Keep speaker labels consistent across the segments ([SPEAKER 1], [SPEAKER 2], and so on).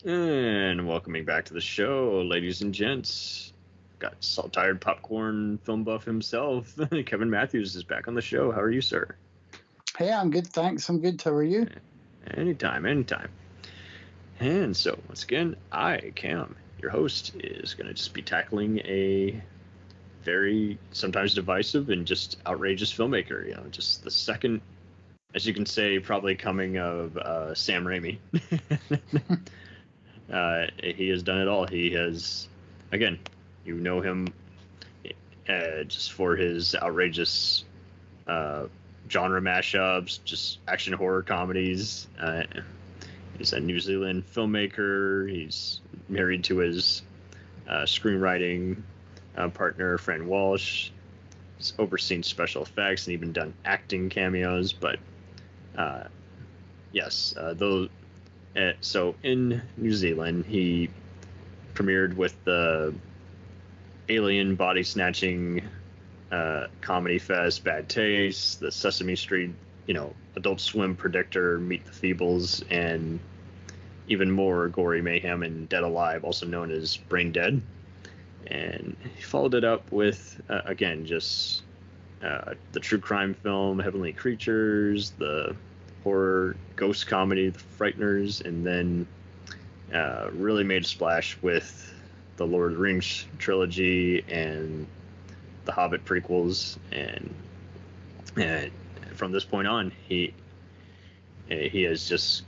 [SPEAKER 1] And welcoming back to the show, ladies and gents. Got salt-tired popcorn film buff himself. Kevin Matthews is back on the show. How are you, sir?
[SPEAKER 2] Hey, I'm good, thanks. I'm good. How are you?
[SPEAKER 1] Anytime. And so, once again, I, Cam, your host, is going to just be tackling a very sometimes divisive and just outrageous filmmaker. You know, just the second, as you can say, probably coming of Sam Raimi. He has done it all. He has, again, you know him just for his outrageous genre mashups, just action horror comedies. He's a New Zealand filmmaker. He's married to his screenwriting partner, Fran Walsh. He's overseen special effects and even done acting cameos. But yes, those. So in New Zealand, he premiered with the alien body snatching comedy fest Bad Taste, the Sesame Street, Adult Swim predictor Meet the Feebles, and even more gory mayhem in Dead Alive, also known as Brain Dead. And he followed it up with again just the true crime film Heavenly Creatures, the horror ghost comedy The Frighteners, and then really made a splash with the Lord of the Rings trilogy and the Hobbit prequels, and from this point on, he has just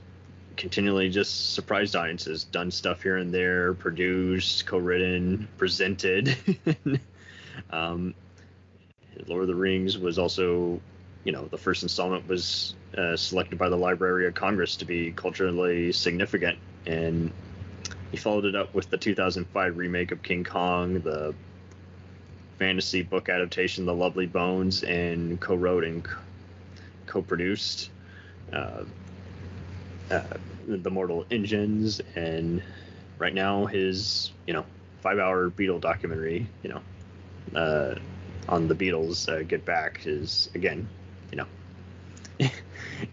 [SPEAKER 1] continually just surprised audiences, done stuff here and there, produced, co-written, presented. Lord of the Rings was also, the first installment was selected by the Library of Congress to be culturally significant, and he followed it up with the 2005 remake of King Kong, the fantasy book adaptation The Lovely Bones, and co-wrote and co-produced The Mortal Engines, and right now his 5-hour Beatle documentary on the Beatles, Get Back, is again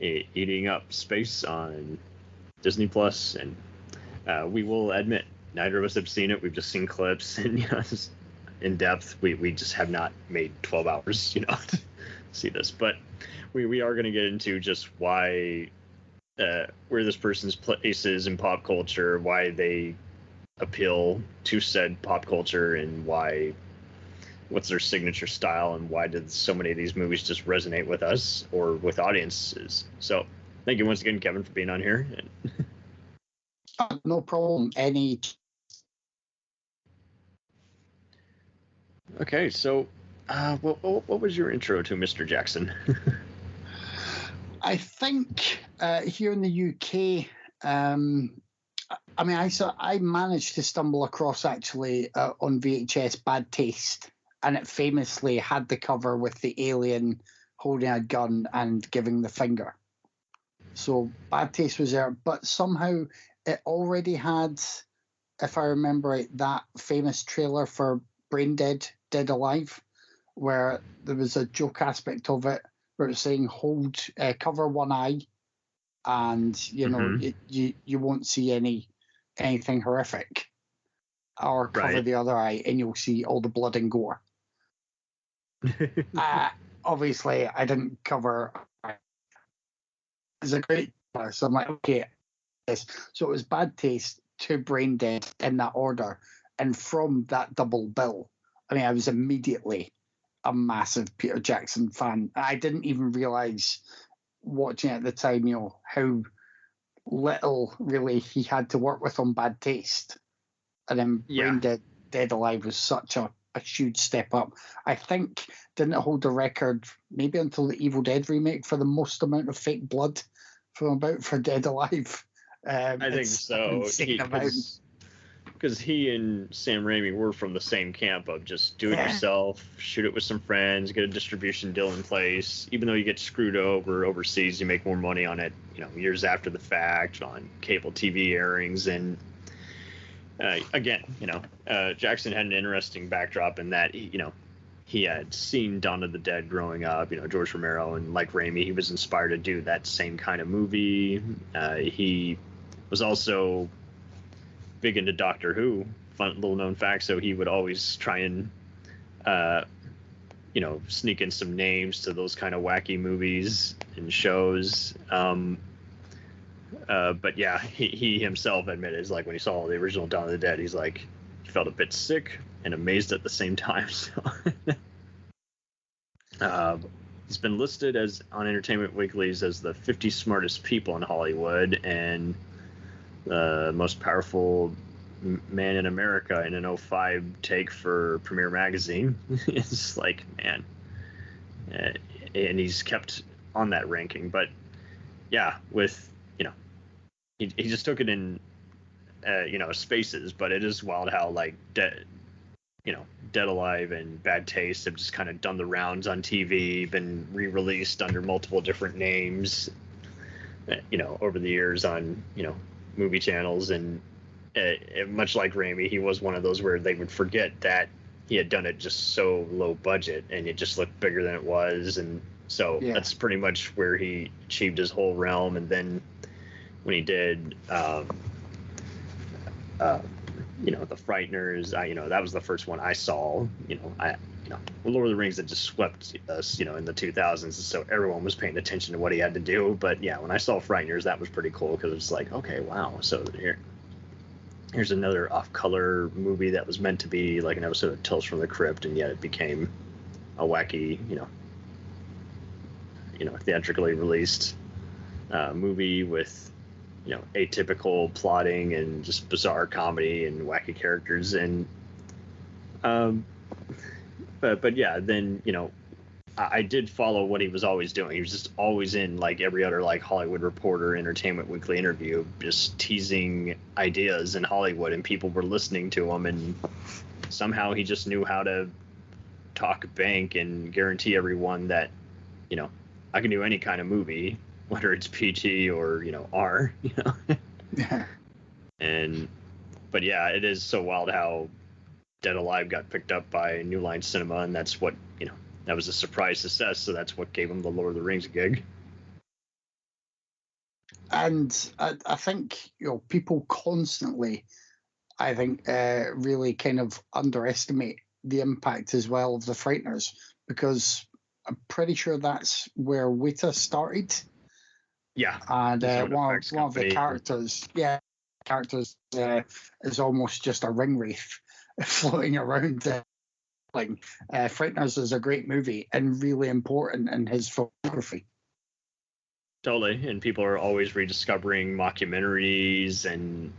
[SPEAKER 1] eating up space on Disney Plus. And we will admit neither of us have seen it. We've just seen clips and in depth. We just have not made 12 hours to see this, but we are going to get into just why where this person's place is in pop culture, why they appeal to said pop culture, and what's their signature style, and why did so many of these movies just resonate with us or with audiences. So thank you once again, Kevin, for being on here.
[SPEAKER 2] No problem.
[SPEAKER 1] Okay, so what was your intro to Mr. Jackson?
[SPEAKER 2] I think here in the UK, I managed to stumble across actually on VHS Bad Taste, and it famously had the cover with the alien holding a gun and giving the finger. So Bad Taste was there, but somehow it already had, if I remember right, that famous trailer for Brain Dead, Dead Alive, where there was a joke aspect of it where it was saying cover one eye, and you won't see anything horrific, or cover the other eye and you'll see all the blood and gore. Obviously, I didn't cover. It's a great trailer, so I'm like, okay. Yes. So it was Bad Taste to Brain Dead in that order, and from that double bill, I was immediately a massive Peter Jackson fan. I didn't even realize watching it at the time, how little really he had to work with on Bad Taste. And then Brain Dead, Dead Alive was such a huge step up. I think didn't it hold the record maybe until the Evil Dead remake for the most amount of fake blood for Dead Alive.
[SPEAKER 1] I think so. Because he and Sam Raimi were from the same camp of just do it yourself, shoot it with some friends, get a distribution deal in place. Even though you get screwed over overseas, you make more money on it, years after the fact on cable TV airings. And again, Jackson had an interesting backdrop in that he had seen Dawn of the Dead growing up. George Romero, and like Raimi, he was inspired to do that same kind of movie. He was also big into Doctor Who. Fun little known fact. So he would always try and sneak in some names to those kind of wacky movies and shows. But yeah, he himself admitted, is like, when he saw the original Dawn of the Dead, he's like, he felt a bit sick and amazed at the same time. So he's been listed on Entertainment Weekly's as the 50 smartest people in Hollywood and the most powerful man in America in an 2005 take for Premiere Magazine. It's like, man. And he's kept on that ranking. But yeah, with, he just took it in, spaces. But it is wild how, like, Dead Alive and Bad Taste have just kind of done the rounds on TV, been re-released under multiple different names, over the years on, movie channels. And much like Raimi, he was one of those where they would forget that he had done it just so low budget and it just looked bigger than it was. And so that's pretty much where he achieved his whole realm. And then when he did, The Frighteners, that was the first one I saw. Lord of the Rings that just swept us, in the 2000s. So everyone was paying attention to what he had to do. But yeah, when I saw Frighteners, that was pretty cool because it was like, okay, wow. So here's another off-color movie that was meant to be like an episode of Tales from the Crypt, and yet it became a wacky, theatrically released movie with, atypical plotting and just bizarre comedy and wacky characters. And but yeah, then I did follow what he was always doing. He was just always in like every other like Hollywood Reporter, Entertainment Weekly interview, just teasing ideas in Hollywood, and people were listening to him. And somehow he just knew how to talk bank and guarantee everyone that, I can do any kind of movie, whether it's PG or R.
[SPEAKER 2] Yeah.
[SPEAKER 1] But yeah, it is so wild how Dead Alive got picked up by New Line Cinema, and that's what that was a surprise success, so that's what gave him the Lord of the Rings gig.
[SPEAKER 2] And I think people constantly, I think, really kind of underestimate the impact as well of The Frighteners, because I'm pretty sure that's where Weta started.
[SPEAKER 1] Yeah,
[SPEAKER 2] and one of the characters, is almost just a ring wraith floating around. Frighteners is a great movie and really important in his filmography.
[SPEAKER 1] Totally, and people are always rediscovering mockumentaries and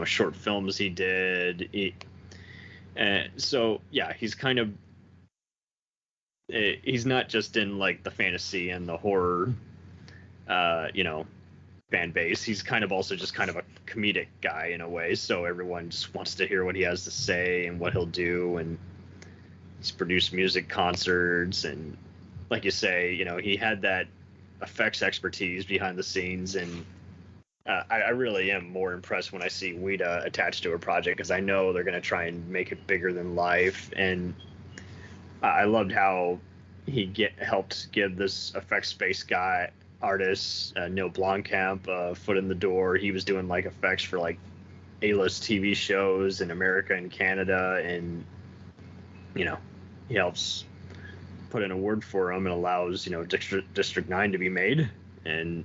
[SPEAKER 1] short films he did. So yeah, he's kind of he's not just in like the fantasy and the horror, fan base. He's kind of also just kind of a comedic guy in a way. So everyone just wants to hear what he has to say and what he'll do. And he's produced music concerts, and like you say, he had that effects expertise behind the scenes. And I really am more impressed when I see Weta attached to a project, because I know they're going to try and make it bigger than life. And I loved how he helped give this effects-based artist, Neil Blomkamp, a foot in the door. He was doing like effects for like A-list TV shows in America and Canada, and he helps put in a word for him and allows District 9 to be made, and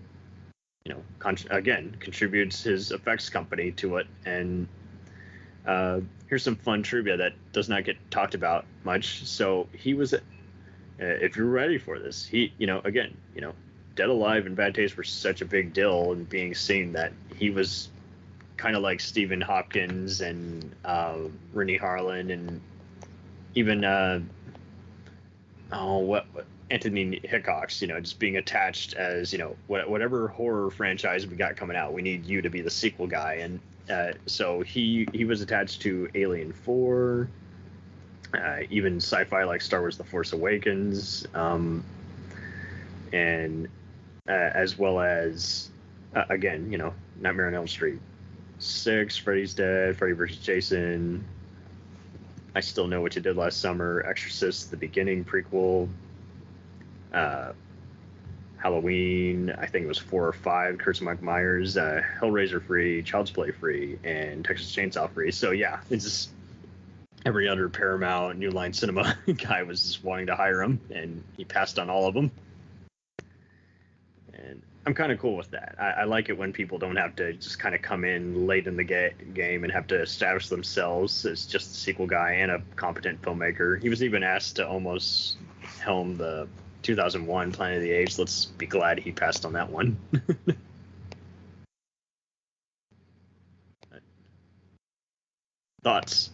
[SPEAKER 1] contributes his effects company to it. And here's some fun trivia that does not get talked about much. So he was, if you're ready for this, Dead Alive and Bad Taste were such a big deal and being seen that he was kind of like Stephen Hopkins and Rennie Harlan, and even Anthony Hickox, just being attached as, whatever horror franchise we got coming out, we need you to be the sequel guy. And so he was attached to Alien 4, even sci-fi like Star Wars The Force Awakens, and as well as, Nightmare on Elm Street 6, Freddy's Dead, Freddy vs. Jason, I Still Know What You Did Last Summer, Exorcist, The Beginning prequel, Halloween, I think it was 4 or 5, Curse of Mike Myers, Hellraiser free, Child's Play free, and Texas Chainsaw free. So yeah, it's just every other Paramount, New Line Cinema guy was just wanting to hire him, and he passed on all of them. And I'm kind of cool with that. I like it when people don't have to just kind of come in late in the game and have to establish themselves as just a sequel guy and a competent filmmaker. He was even asked to almost helm the 2001 Planet of the Apes. Let's be glad he passed on that one. Thoughts?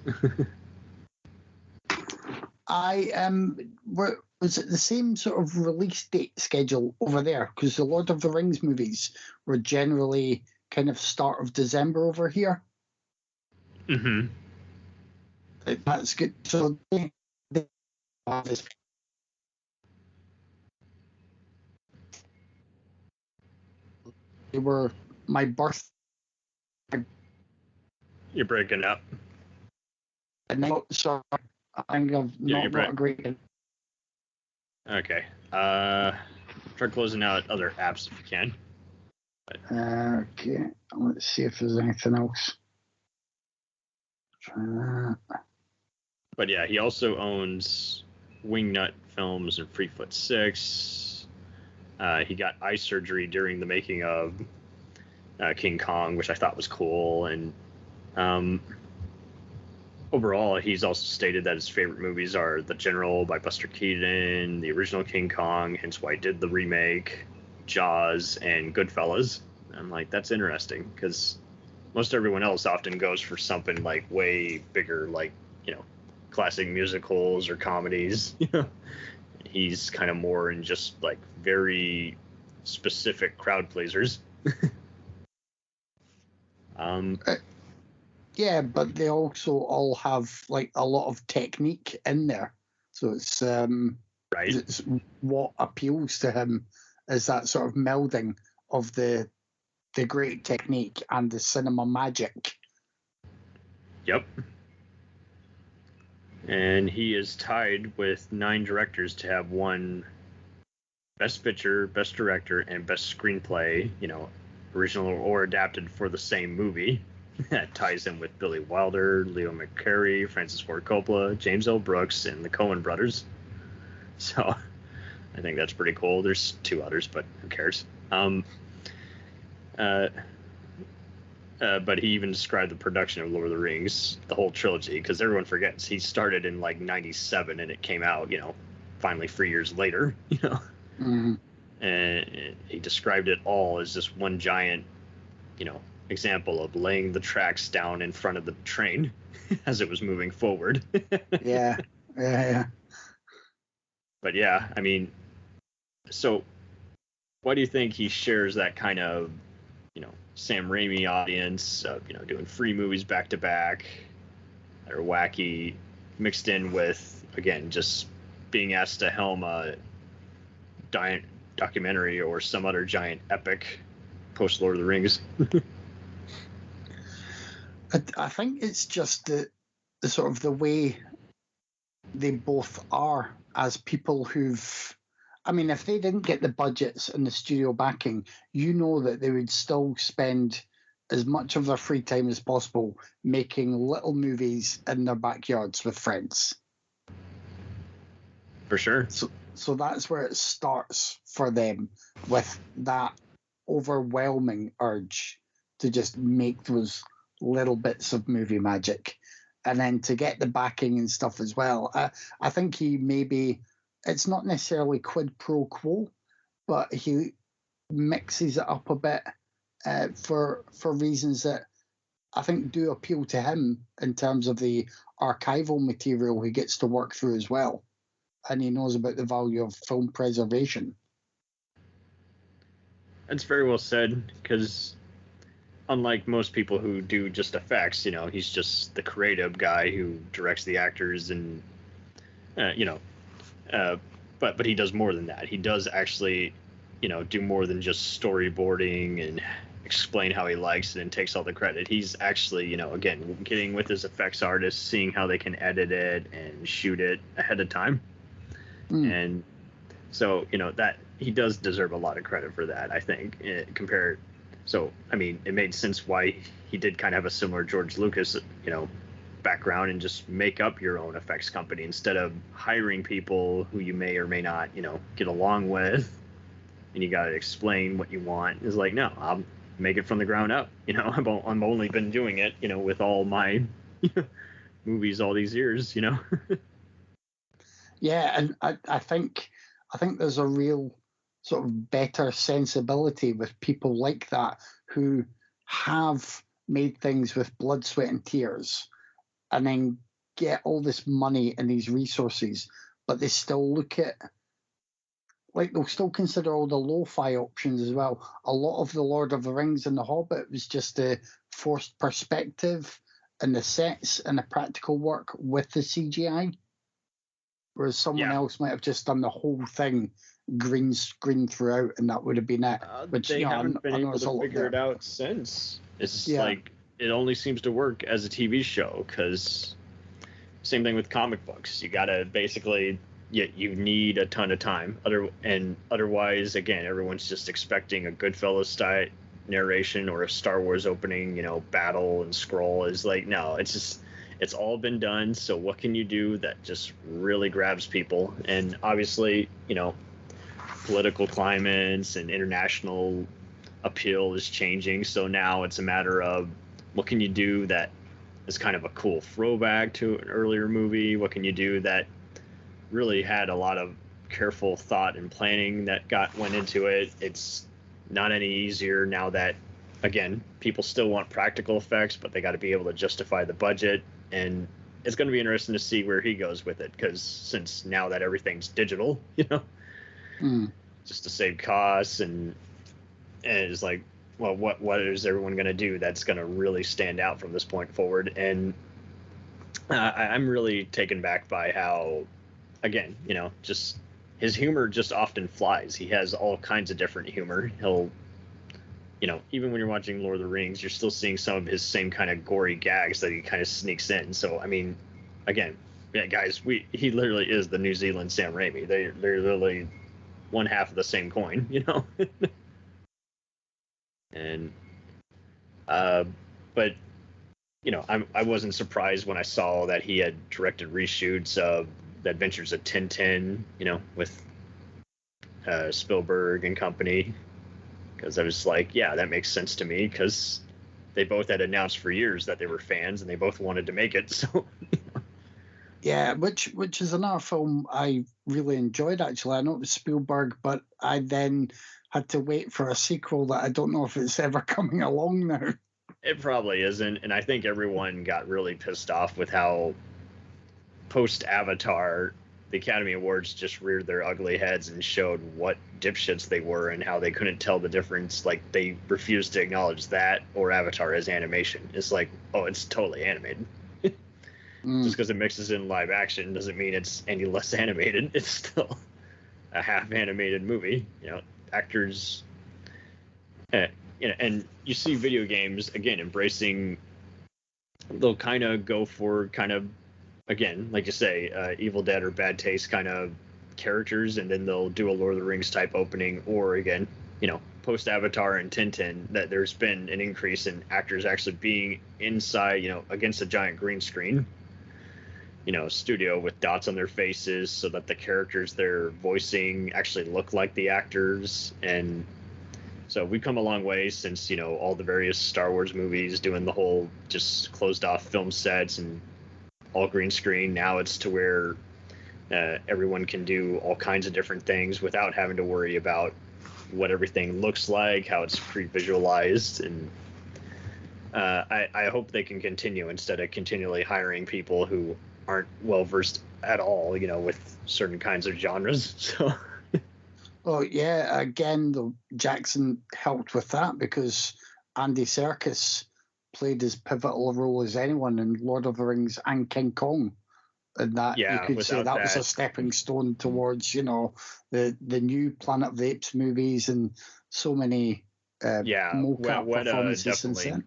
[SPEAKER 2] Was it the same sort of release date schedule over there? Because the Lord of the Rings movies were generally kind of start of December over here.
[SPEAKER 1] Mm-hmm.
[SPEAKER 2] That's good. So they were my birth.
[SPEAKER 1] You're breaking up.
[SPEAKER 2] And so I think I've not agreed.
[SPEAKER 1] Okay. Try closing out other apps if you can.
[SPEAKER 2] Okay. Let's see if there's anything else. Try that.
[SPEAKER 1] But yeah, he also owns Wingnut Films and Fleetfoot 6. He got eye surgery during the making of King Kong, which I thought was cool. And overall, he's also stated that his favorite movies are The General by Buster Keaton, the original King Kong, hence why he did the remake, Jaws, and Goodfellas. I'm like, that's interesting, because most everyone else often goes for something like way bigger, like, classic musicals or comedies. He's kind of more in just like very specific crowd pleasers.
[SPEAKER 2] Yeah, but they also all have like a lot of technique in there. So it's
[SPEAKER 1] right.
[SPEAKER 2] It's what appeals to him is that sort of melding of the great technique and the cinema magic.
[SPEAKER 1] Yep. And he is tied with 9 directors to have won Best Picture, Best Director, and Best Screenplay, original or adapted for the same movie. That ties him with Billy Wilder, Leo McCarey, Francis Ford Coppola, James L. Brooks, and the Coen brothers. So I think that's pretty cool. There's 2 others, but who cares? But he even described the production of Lord of the Rings, the whole trilogy, because everyone forgets he started in like 97 and it came out, finally 3 years later,
[SPEAKER 2] Mm-hmm.
[SPEAKER 1] And he described it all as just one giant, example of laying the tracks down in front of the train as it was moving forward.
[SPEAKER 2] Yeah.
[SPEAKER 1] But yeah, I mean, so why do you think he shares that kind of, Sam Raimi audience of, doing free movies back to back that are wacky, mixed in with, again, just being asked to helm a documentary or some other giant epic post Lord of the Rings?
[SPEAKER 2] I think it's just the sort of the way they both are as people who've, I mean, if they didn't get the budgets and the studio backing, that they would still spend as much of their free time as possible making little movies in their backyards with friends.
[SPEAKER 1] For sure.
[SPEAKER 2] So that's where it starts for them, with that overwhelming urge to just make those little bits of movie magic. And then to get the backing and stuff as well. I think he maybe, it's not necessarily quid pro quo, but he mixes it up a bit for reasons that I think do appeal to him in terms of the archival material he gets to work through as well. And he knows about the value of film preservation.
[SPEAKER 1] That's very well said, because unlike most people who do just effects, he's just the creative guy who directs the actors and, but he does more than that. He does actually, do more than just storyboarding and explain how he likes it and takes all the credit. He's actually, again, getting with his effects artists, seeing how they can edit it and shoot it ahead of time. And so, that he does deserve a lot of credit for that, I think, compared. So, I mean, it made sense why he did kind of have a similar George Lucas, background, and just make up your own effects company instead of hiring people who you may or may not, get along with, and you got to explain what you want. It's like, no, I'll make it from the ground up. I've only been doing it, with all my movies all these years.
[SPEAKER 2] Yeah, and I think there's a real sort of better sensibility with people like that who have made things with blood, sweat, and tears, and then get all this money and these resources, but they still look at, like, they'll still consider all the lo-fi options as well. A lot of the Lord of the Rings and the Hobbit was just the forced perspective and the sets and the practical work with the CGI, whereas someone else might have just done the whole thing green screen throughout, and that would have been it.
[SPEAKER 1] Which they haven't been able to figure it out since. It's like, it only seems to work as a TV show, because same thing with comic books. You gotta basically, you need a ton of time. Otherwise, again, everyone's just expecting a Goodfellas style narration or a Star Wars opening, battle and scroll. Is like, no, it's all been done. So what can you do that just really grabs people? And obviously, political climates and international appeal is changing. So now it's a matter of, what can you do that is kind of a cool throwback to an earlier movie? What can you do that really had a lot of careful thought and planning that went into it? It's not any easier now that, again, people still want practical effects, but they got to be able to justify the budget. And it's going to be interesting to see where he goes with it, because since now that everything's digital, just to save costs, and it's like, well, what is everyone going to do that's going to really stand out from this point forward? And I'm really taken back by how, again, just his humor just often flies. He has all kinds of different humor. He'll, even when you're watching Lord of the Rings, you're still seeing some of his same kind of gory gags that he kind of sneaks in. So, I mean, again, guys, he literally is the New Zealand Sam Raimi. They're literally one half of the same coin, And, but, I wasn't surprised when I saw that he had directed reshoots of The Adventures of Tintin, with Spielberg and company, because I was like, yeah, that makes sense to me, because they both had announced for years that they were fans and they both wanted to make it. So,
[SPEAKER 2] yeah, which is another film I really enjoyed, actually. I know it was Spielberg, but I then had to wait for a sequel that I don't know if it's ever coming along now.
[SPEAKER 1] It probably isn't, and I think everyone got really pissed off with how post-Avatar, the Academy Awards just reared their ugly heads and showed what dipshits they were and how they couldn't tell the difference. Like, they refused to acknowledge that or Avatar as animation. It's like, oh, it's totally animated. Just because it mixes in live action doesn't mean it's any less animated. It's still a half animated movie. Actors, and you see video games, again, embracing, they'll kind of go for kind of, again, like you say, Evil Dead or Bad Taste kind of characters, and then they'll do a Lord of the Rings type opening, or again, post Avatar and Tintin, that there's been an increase in actors actually being inside, against a giant green screen, studio with dots on their faces, so that the characters they're voicing actually look like the actors. And so we've come a long way since, all the various Star Wars movies doing the whole just closed off film sets and all green screen. Now it's to where everyone can do all kinds of different things without having to worry about what everything looks like, how it's pre-visualized. And I hope they can continue, instead of continually hiring people who aren't well versed at all, with certain kinds of genres. So,
[SPEAKER 2] well, yeah, again, the Jackson helped with that, because Andy Serkis played as pivotal a role as anyone in Lord of the Rings and King Kong. And that, you could say that was a stepping stone towards, the new Planet of the Apes movies and so many mocap performances since then.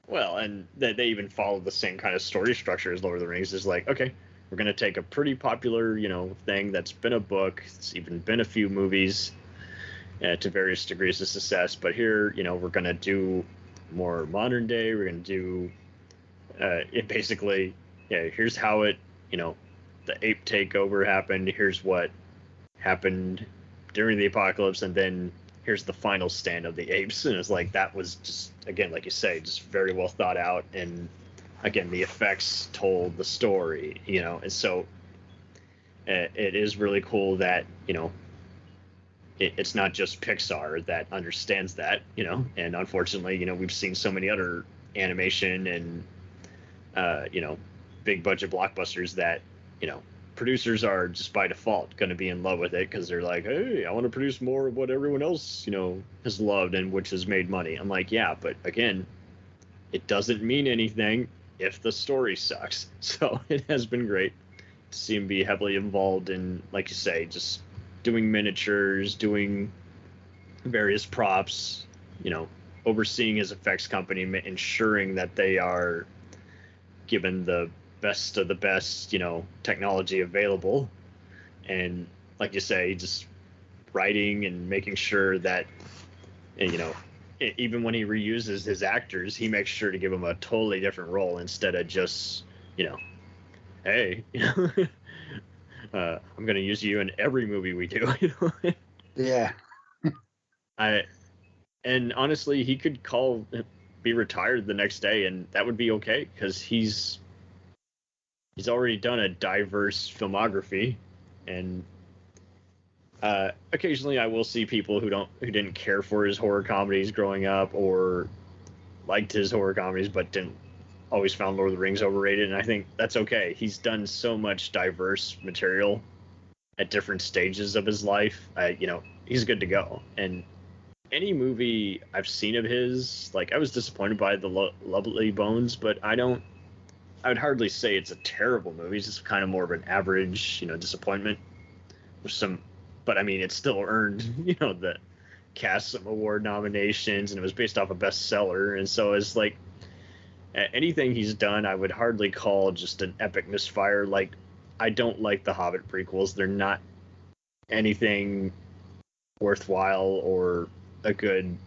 [SPEAKER 1] Well, and they even follow the same kind of story structure as Lord of the Rings. Is like, okay, we're going to take a pretty popular, thing that's been a book, it's even been a few movies, to various degrees of success. But here, we're going to do more modern day. We're going to do it basically, here's how it, the ape takeover happened. Here's what happened during the apocalypse. And then here's the final stand of the apes. And it's like, that was just, again, like you say, just very well thought out. And again, the effects told the story, and so it is really cool that, it's not just Pixar that understands that, and unfortunately, we've seen so many other animation and, big budget blockbusters that, producers are just by default going to be in love with it because they're like, hey, I want to produce more of what everyone else, has loved and which has made money. I'm like, yeah, but again, it doesn't mean anything if the story sucks. So it has been great to see him be heavily involved in, like you say, just doing miniatures, doing various props, overseeing his effects company, ensuring that they are given the best of the best, technology available. And like you say, just writing and making sure that, even when he reuses his actors, he makes sure to give them a totally different role instead of just, hey, I'm going to use you in every movie we do.
[SPEAKER 2] Yeah.
[SPEAKER 1] And honestly, he could be retired the next day, and that would be okay because he's already done a diverse filmography, and occasionally I will see people who didn't care for his horror comedies growing up or liked his horror comedies but didn't always found Lord of the Rings overrated, and I think that's okay. He's done so much diverse material at different stages of his life. He's good to go. And any movie I've seen of his, like, I was disappointed by the Lovely Bones, but I would hardly say it's a terrible movie. It's just kind of more of an average, disappointment with some, but I mean, it still earned, the cast some award nominations, and it was based off a bestseller. And so it's like, anything he's done, I would hardly call just an epic misfire. Like, I don't like the Hobbit prequels. They're not anything worthwhile or a good,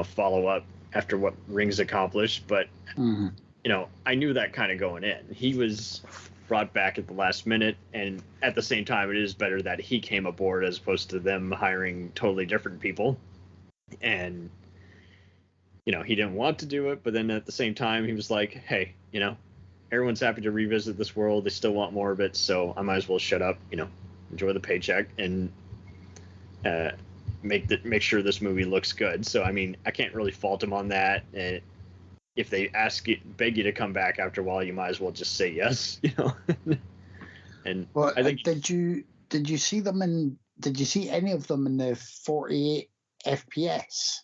[SPEAKER 1] follow-up after what Rings accomplished. But, I knew that kind of going in. He was brought back at the last minute, and at the same time, it is better that he came aboard as opposed to them hiring totally different people. And he didn't want to do it, but then at the same time, he was like, hey, everyone's happy to revisit this world. They still want more of it, so I might as well shut up, enjoy the paycheck, and make sure this movie looks good. So, I mean, I can't really fault him on that. And if they beg you to come back after a while, you might as well just say yes, And
[SPEAKER 2] well,
[SPEAKER 1] I think
[SPEAKER 2] did you see them did you see any of them in the 48 FPS?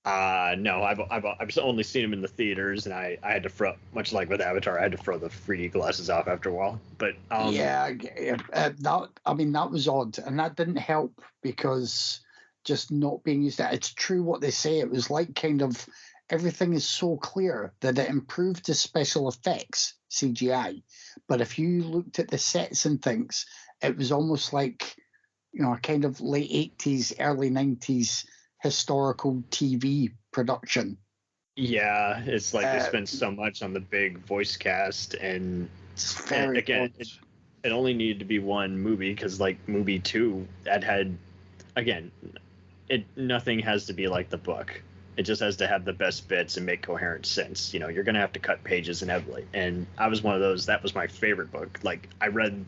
[SPEAKER 1] No, I've only seen him in the theaters, and I had to throw, much like with Avatar, I had to throw the 3D glasses off after a while. But
[SPEAKER 2] that was odd, and that didn't help because just not being used to it. It's true what they say. It was like kind of everything is so clear that it improved the special effects CGI, but if you looked at the sets and things, it was almost like a kind of late 80s, early 90s historical TV production.
[SPEAKER 1] Yeah, it's like they spent so much on the big voice cast, and again, it only needed to be one movie because, like, movie 2, that had, again, nothing has to be like the book. It just has to have the best bits and make coherent sense. You're gonna have to cut pages inevitably, and I was one of those. That was my favorite book. Like, I read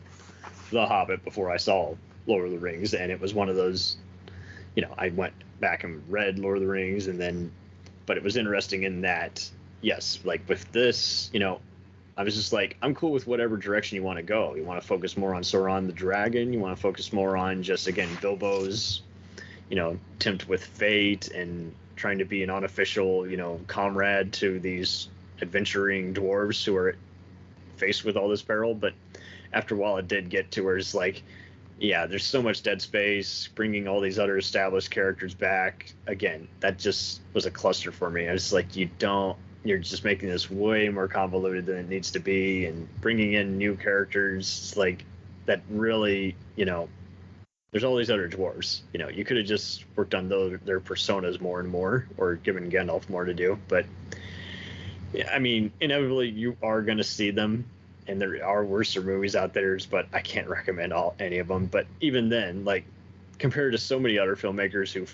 [SPEAKER 1] The Hobbit before I saw Lord of the Rings, and it was one of those. I went back and read Lord of the Rings, but it was interesting in that, yes, like with this, I was just like, I'm cool with whatever direction you want to go. You want to focus more on Sauron the Dragon? You want to focus more on just, again, Bilbo's, attempt with fate and trying to be an unofficial, comrade to these adventuring dwarves who are faced with all this peril. But after a while, it did get to where it's like, yeah, there's so much dead space, bringing all these other established characters back. Again, that just was a cluster for me. I was like, you're just making this way more convoluted than it needs to be, and bringing in new characters, like, that really, there's all these other dwarves. You know, you could have just worked on their personas more and more, or given Gandalf more to do. But yeah, I mean, inevitably you are going to see them, and there are worser movies out there, but I can't recommend any of them. But even then, like, compared to so many other filmmakers who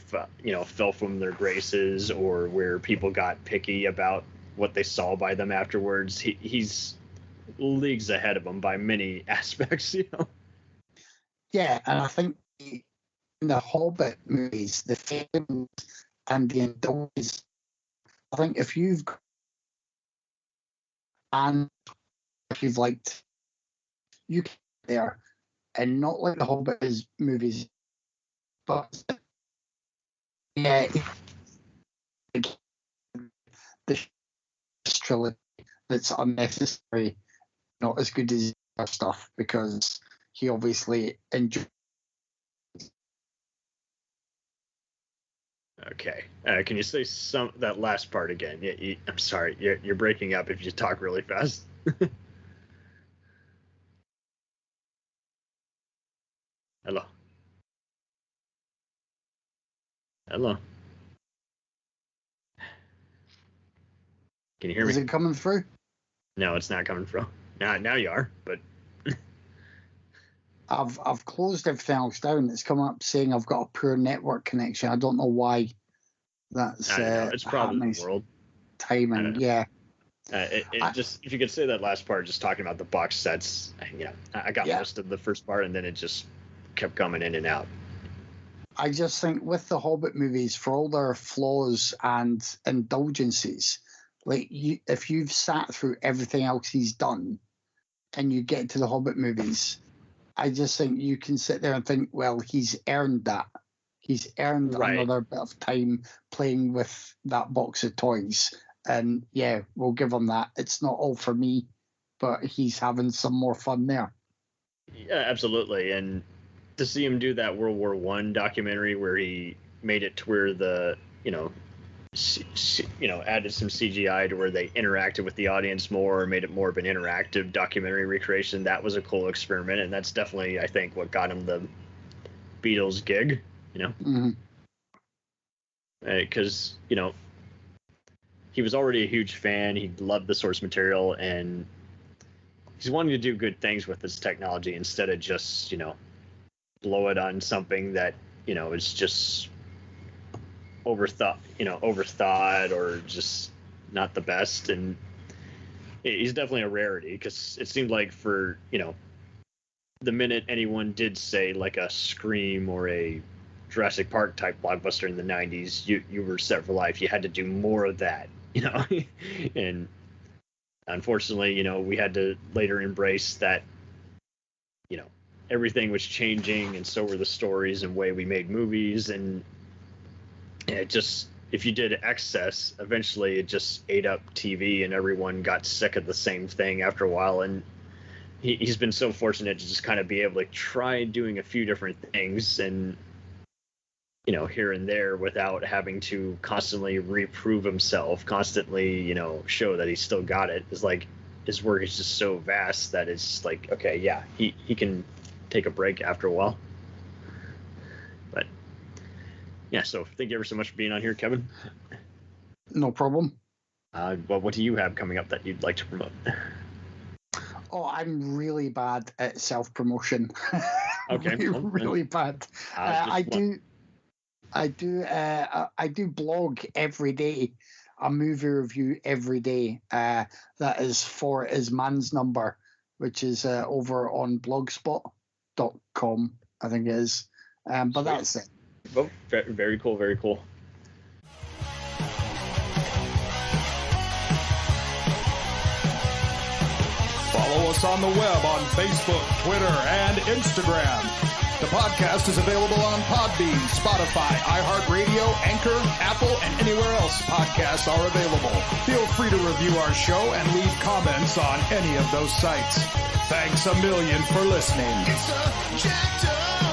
[SPEAKER 1] fell from their graces, or where people got picky about what they saw by them afterwards, he's leagues ahead of them by many aspects. You know.
[SPEAKER 2] Yeah, and I think in the Hobbit movies, the films and the indulgences, I think if you've liked, you can there, and not like the Hobbit movies, but yeah, the trilogy that's unnecessary, not as good as other stuff, because he obviously enjoyed.
[SPEAKER 1] Okay. Can you say that last part again? I'm sorry. You're breaking up if you talk really fast. Hello. Hello. Can you hear me?
[SPEAKER 2] Is it coming through?
[SPEAKER 1] No, it's not coming through. Now you are, but
[SPEAKER 2] I've closed everything else down. It's come up saying I've got a poor network connection. I don't know why that's
[SPEAKER 1] it's probably the world
[SPEAKER 2] timing. Yeah.
[SPEAKER 1] Just, if you could say that last part, just talking about the box sets, I got most of the first part, and then it just kept coming in and out.
[SPEAKER 2] I just think with the Hobbit movies, for all their flaws and indulgences, like if you've sat through everything else he's done and you get to the Hobbit movies, I just think you can sit there and think, well, he's earned that. He's earned another bit of time playing with that box of toys. And yeah, we'll give him that. It's not all for me, but he's having some more fun there.
[SPEAKER 1] Yeah, absolutely. And to see him do that World War I documentary where he made it to where the, added some CGI to where they interacted with the audience more, made it more of an interactive documentary recreation. That was a cool experiment, and that's definitely, I think, what got him the Beatles gig. Because he was already a huge fan. He loved the source material, and he's wanting to do good things with this technology instead of just blow it on something that is just overthought or just not the best. And he's definitely a rarity, because it seemed like for the minute anyone did say like a Scream or a Jurassic Park type blockbuster in the 90s, you were set for life. You had to do more of that, and unfortunately we had to later embrace that everything was changing, and so were the stories and way we made movies. And it just, if you did excess, eventually it just ate up TV, and everyone got sick of the same thing after a while. And he's been so fortunate to just kind of be able to try doing a few different things, and here and there, without having to constantly reprove himself, constantly show that he's still got it. It's like his work is just so vast that it's like, okay, yeah, he can take a break after a while. But yeah, so thank you ever so much for being on here, Kevin.
[SPEAKER 2] No problem.
[SPEAKER 1] Well, what do you have coming up that you'd like to promote?
[SPEAKER 2] Oh, I'm really bad at self-promotion.
[SPEAKER 1] Okay.
[SPEAKER 2] really bad. I do blog every day, a movie review every day. That is for Is Man's Number, which is over on blogspot.com, I think it is. But
[SPEAKER 1] Sweet.
[SPEAKER 2] that's it.
[SPEAKER 1] Oh, very cool, very cool.
[SPEAKER 3] Follow us on the web on Facebook, Twitter, and Instagram. The podcast is available on Podbean, Spotify, iHeartRadio, Anchor, Apple, and anywhere else podcasts are available. Feel free to review our show and leave comments on any of those sites. Thanks a million for listening.
[SPEAKER 4] It's a jacked up